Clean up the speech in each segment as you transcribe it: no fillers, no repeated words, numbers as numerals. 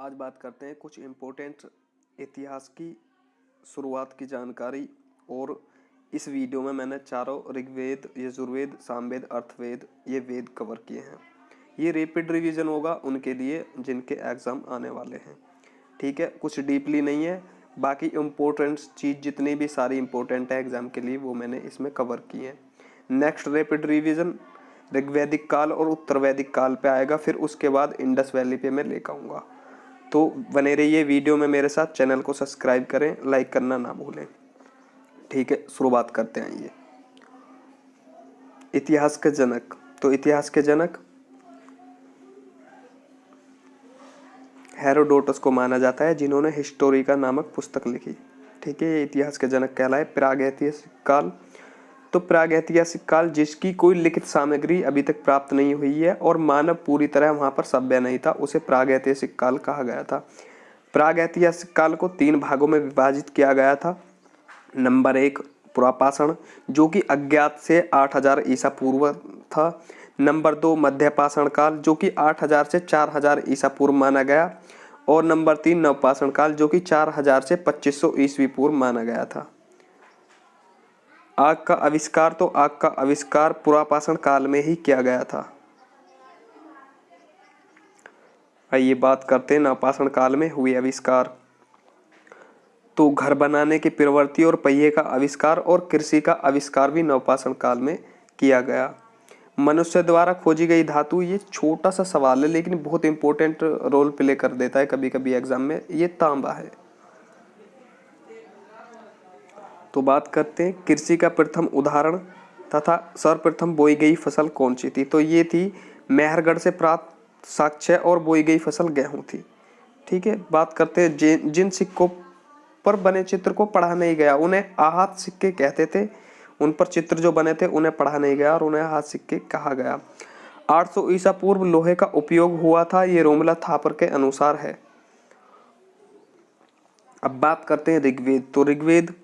आज बात करते हैं कुछ इम्पोर्टेंट इतिहास की शुरुआत की जानकारी। और इस वीडियो में मैंने चारों ऋग्वेद, यजुर्वेद, सामवेद, अर्थवेद ये वेद कवर किए हैं। ये रैपिड रिवीजन होगा उनके लिए जिनके एग्ज़ाम आने वाले हैं। ठीक है, कुछ डीपली नहीं है। बाकी इम्पोर्टेंट चीज़ जितनी भी सारी इम्पोर्टेंट है एग्ज़ाम के लिए वो मैंने इसमें कवर की है। नेक्स्ट रैपिड रिवीजन ऋग्वैदिक काल और उत्तर वैदिक काल पे आएगा, फिर उसके बाद इंडस वैली पे मैं लेकर आऊँगा। तो बने रहिए वीडियो में मेरे साथ। चैनल को सब्सक्राइब करें, लाइक करना ना भूलें। ठीक है, शुरुआत करते हैं। ये इतिहास के जनक, तो इतिहास के जनक हेरोडोटस को माना जाता है, जिन्होंने हिस्टोरिका नामक पुस्तक लिखी। ठीक है, ये इतिहास के जनक कहलाए। प्रागैतिहासिक काल, तो प्रागैतिहासिक काल जिसकी कोई लिखित सामग्री अभी तक प्राप्त नहीं हुई है और मानव पूरी तरह वहां पर सभ्य नहीं था, उसे प्रागैतिहासिक काल कहा गया था। प्रागैतिहासिक काल को 3 भागों में विभाजित किया गया था। नंबर 1 पुरापाषाण, जो कि अज्ञात से 8000 ईसा पूर्व था। नंबर 2 मध्यपाषाण काल, जो कि 8000 से 4000 ईसा पूर्व माना गया। और नंबर 3 नवपाषाण काल, जो कि 4000 से 2500 ईस्वी पूर्व माना गया था। आग का आविष्कार, तो आग का आविष्कार पुरापाषाण काल में ही किया गया था। आइए बात करते हैं नवपाषाण काल में हुए आविष्कार। तो घर बनाने की प्रवृत्ति और पहिए का आविष्कार और कृषि का आविष्कार भी नवपाषाण काल में किया गया। मनुष्य द्वारा खोजी गई धातु, ये छोटा सा सवाल है लेकिन बहुत इंपॉर्टेंट रोल प्ले कर देता है कभी कभी एग्जाम में। ये तांबा है। तो बात करते हैं कृषि का प्रथम उदाहरण तथा सर्वप्रथम बोई गई फसल कौन सी थी। तो ये थी मेहरगढ़ से प्राप्त साक्ष्य और बोई गई फसल गेहूं थी। ठीक है, बात करते हैं जिन सिक्कों पर बने चित्र को पढ़ा नहीं गया उन्हें आहत सिक्के कहते थे। उन पर चित्र जो बने थे उन्हें पढ़ा नहीं गया और उन्हें आहत सिक्के कहा गया। 800 ईसा पूर्व लोहे का उपयोग हुआ था, ये रोमला थापर के अनुसार है। अब बात करते हैं ऋग्वेद। तो ऋग्वेद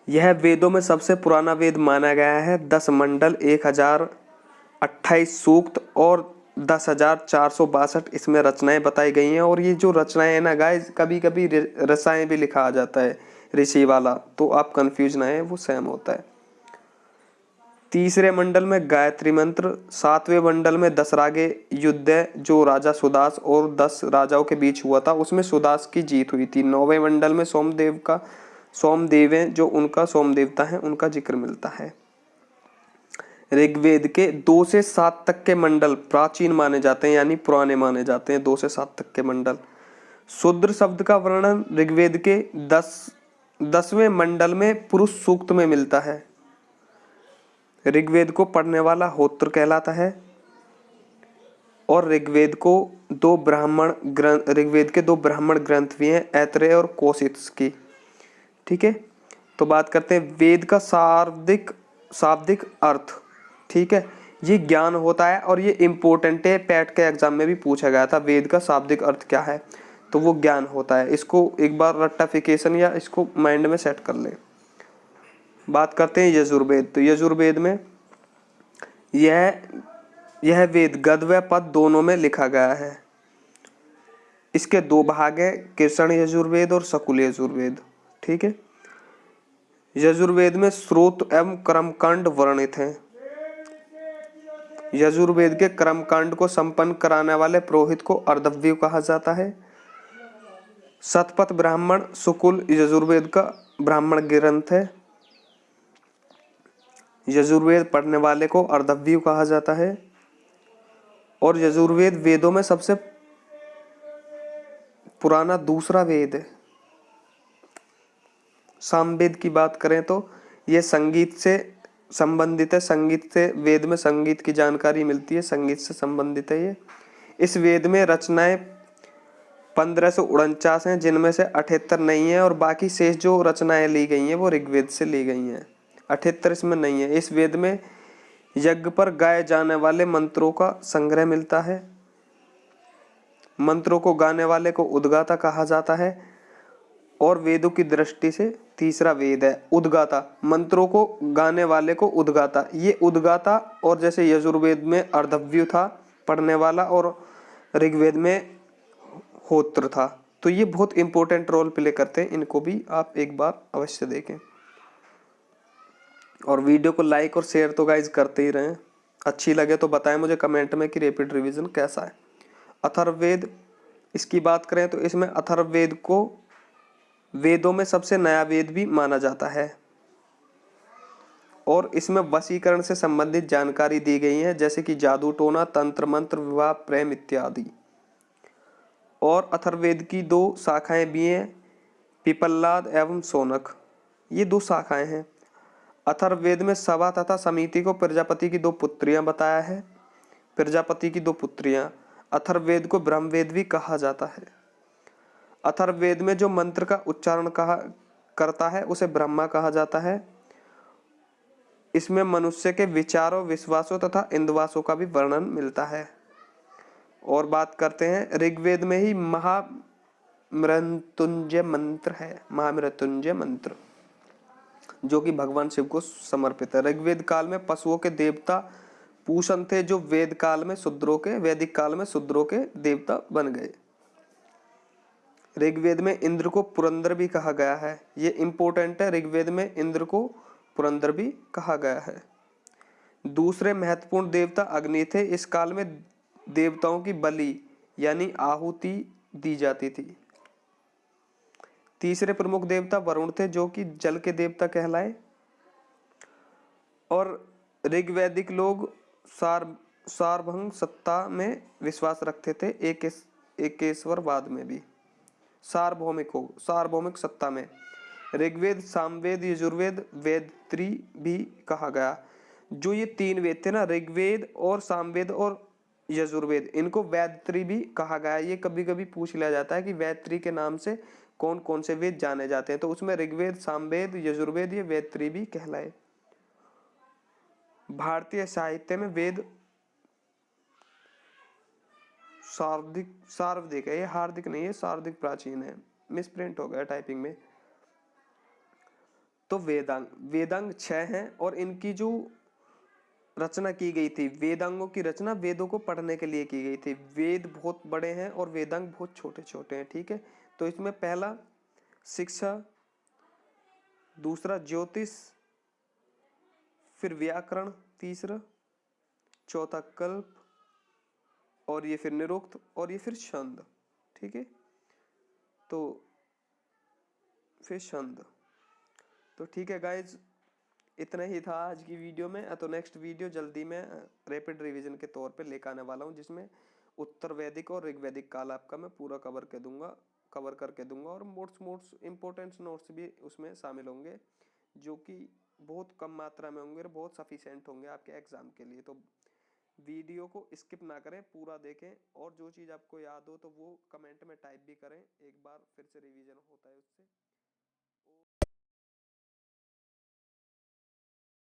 यह वेदों में सबसे पुराना वेद माना गया है। 10 मंडल, 1028 सूक्त और 10,462 इसमें रचनाएं बताई गई हैं। और ये जो रचनाएं हैं ना गाइस, कभी कभी रसाएं भी लिखा आ जाता है ऋषि वाला, तो आप कंफ्यूज ना है, वो सेम होता है। तीसरे मंडल में गायत्री मंत्र, 7वें मंडल में 10 रागे युद्ध जो राजा सुदास और 10 राजाओं के बीच हुआ था, उसमें सुदास की जीत हुई थी। 9वें मंडल में सोमदेव जो उनका सोम देवता है उनका जिक्र मिलता है। ऋग्वेद के 2 से 7 तक के मंडल प्राचीन माने जाते हैं, यानी पुराने माने जाते हैं। 2 से 7 तक के मंडल। शूद्र शब्द का वर्णन ऋग्वेद के 10वें मंडल में पुरुष सूक्त में मिलता है। ऋग्वेद को पढ़ने वाला होत्र कहलाता है। और ऋग्वेद के 2 ब्राह्मण ग्रंथ भी हैं, ऐत्रेय और कौशितकी। ठीक है, तो बात करते हैं वेद का शाब्दिक अर्थ। ठीक है, ये ज्ञान होता है और ये इंपॉर्टेंट है, पैट के एग्जाम में भी पूछा गया था वेद का शाब्दिक अर्थ क्या है, तो वो ज्ञान होता है। इसको एक बार रट्टाफिकेशन या इसको माइंड में सेट कर ले। बात करते हैं यजुर्वेद। तो यजुर्वेद में यह वेद गद्य व पद दोनों में लिखा गया है। इसके 2 भाग है, कृष्ण यजुर्वेद और शकुल यजुर्वेद। ठीक है, यजुर्वेद में स्रोत एवं कर्मकांड वर्णित हैं। यजुर्वेद के कर्मकांड को संपन्न कराने वाले पुरोहित को अर्धव्यु कहा जाता है। शतपथ ब्राह्मण शुकुल यजुर्वेद का ब्राह्मण ग्रंथ है। यजुर्वेद पढ़ने वाले को अर्धव्यु कहा जाता है। और यजुर्वेद वेदों में सबसे पुराना दूसरा वेद है। सामवेद की बात करें तो यह संगीत से संबंधित है। संगीत से वेद में संगीत की जानकारी मिलती है, संगीत से संबंधित है ये। इस वेद में रचनाएं 1549 हैं, जिनमें से 78 नहीं है और बाकी शेष जो रचनाएं ली गई हैं वो ऋग्वेद से ली गई हैं। 78 इसमें नहीं है। इस वेद में यज्ञ पर गाए जाने वाले मंत्रों का संग्रह मिलता है। मंत्रों को गाने वाले को उद्गाता कहा जाता है। और वेदों की दृष्टि से तीसरा वेद है उद्गाता। मंत्रों को गाने वाले को उद्गाता, ये उद्गाता। और जैसे यजुर्वेद में अर्धव्यु था पढ़ने वाला और ऋग्वेद में होत्र था। तो ये बहुत इंपॉर्टेंट रोल प्ले करते हैं, इनको भी आप एक बार अवश्य देखें। और वीडियो को लाइक और शेयर तो गाइज करते ही रहें। अच्छी लगे तो बताएं मुझे कमेंट में कि रैपिड रिवीजन कैसा है। अथर्ववेद इसकी बात करें तो इसमें अथर्ववेद को वेदों में सबसे नया वेद भी माना जाता है और इसमें वशीकरण से संबंधित जानकारी दी गई है, जैसे कि जादू टोना, तंत्र मंत्र, विवाह, प्रेम इत्यादि। और अथर्ववेद की 2 शाखाएं भी हैं, पिपल्लाद एवं शौनक, ये 2 शाखाएं हैं। अथर्ववेद में सभा तथा समिति को प्रजापति की 2 पुत्रियां बताया है। प्रजापति की 2 पुत्रियां। अथर्ववेद को ब्रह्मवेद भी कहा जाता है। अथर्ववेद में जो मंत्र का उच्चारण करता है उसे ब्रह्मा कहा जाता है। इसमें मनुष्य के विचारों, विश्वासों तथा इंद्वासों का भी वर्णन मिलता है। और बात करते हैं ऋग्वेद में ही महामृत्युंजय मंत्र है, महामृत्युंजय मंत्र, जो कि भगवान शिव को समर्पित है। ऋग्वेद काल में पशुओं के देवता पूषण थे, जो वैदिक काल में शूद्रों के देवता बन गए। ऋग्वेद में इंद्र को पुरंदर भी कहा गया है, ये इंपॉर्टेंट है। ऋग्वेद में इंद्र को पुरंदर भी कहा गया है। दूसरे महत्वपूर्ण देवता अग्नि थे। इस काल में देवताओं की बलि यानी आहुति दी जाती थी। तीसरे प्रमुख देवता वरुण थे, जो कि जल के देवता कहलाए। और ऋग्वैदिक लोग सार्वभौम सत्ता में विश्वास रखते थे, एकेश्वरवाद में भी, सार्वभौमिक सत्ता में। ऋग्वेद, सामवेद, यजुर्वेद, वेदत्री भी कहा गया। जो ये 3 वेद थे ना, ऋग्वेद और सामवेद और यजुर्वेद, इनको वेदत्री भी कहा गया। ये कभी कभी पूछ लिया जाता है कि वेदत्री के नाम से कौन कौन से वेद जाने जाते हैं, तो उसमें ऋग्वेद, सामवेद, यजुर्वेद, ये वेदत्री भी कहलाए। भारतीय साहित्य में वेद सार्वधिक है, ये हार्दिक नहीं है, सार्वधिक प्राचीन है, मिसप्रिंट हो गया टाइपिंग में। तो वेदांग 6 हैं और इनकी जो रचना की गई थी, वेदांगों की रचना वेदों को पढ़ने के लिए की गई थी। वेद बहुत बड़े हैं और वेदांग बहुत छोटे छोटे हैं, ठीक है। तो इसमें पहला शिक्षा, दूसरा ज्योतिष, फिर व्याकरण, तीसरा, चौथा कल्प, और ये फिर निरुक्त, और ये फिर छंद, ठीक है। तो फिर छंद, तो ठीक है गाइज, इतना ही था आज की वीडियो में। तो नेक्स्ट वीडियो जल्दी मैं रैपिड रिवीजन के तौर पे लेकर आने वाला हूँ, जिसमें उत्तर वैदिक और ऋग्वैदिक काल आपका मैं पूरा कवर करके दूंगा और मोड्स इंपॉर्टेंट नोट्स भी उसमें शामिल होंगे, जो कि बहुत कम मात्रा में होंगे और बहुत सफिशिएंट होंगे आपके एग्जाम के लिए। तो वीडियो को स्किप ना करें, पूरा देखें, और जो चीज़ आपको याद हो तो वो कमेंट में टाइप भी करें, एक बार फिर से रिवीजन होता है उससे।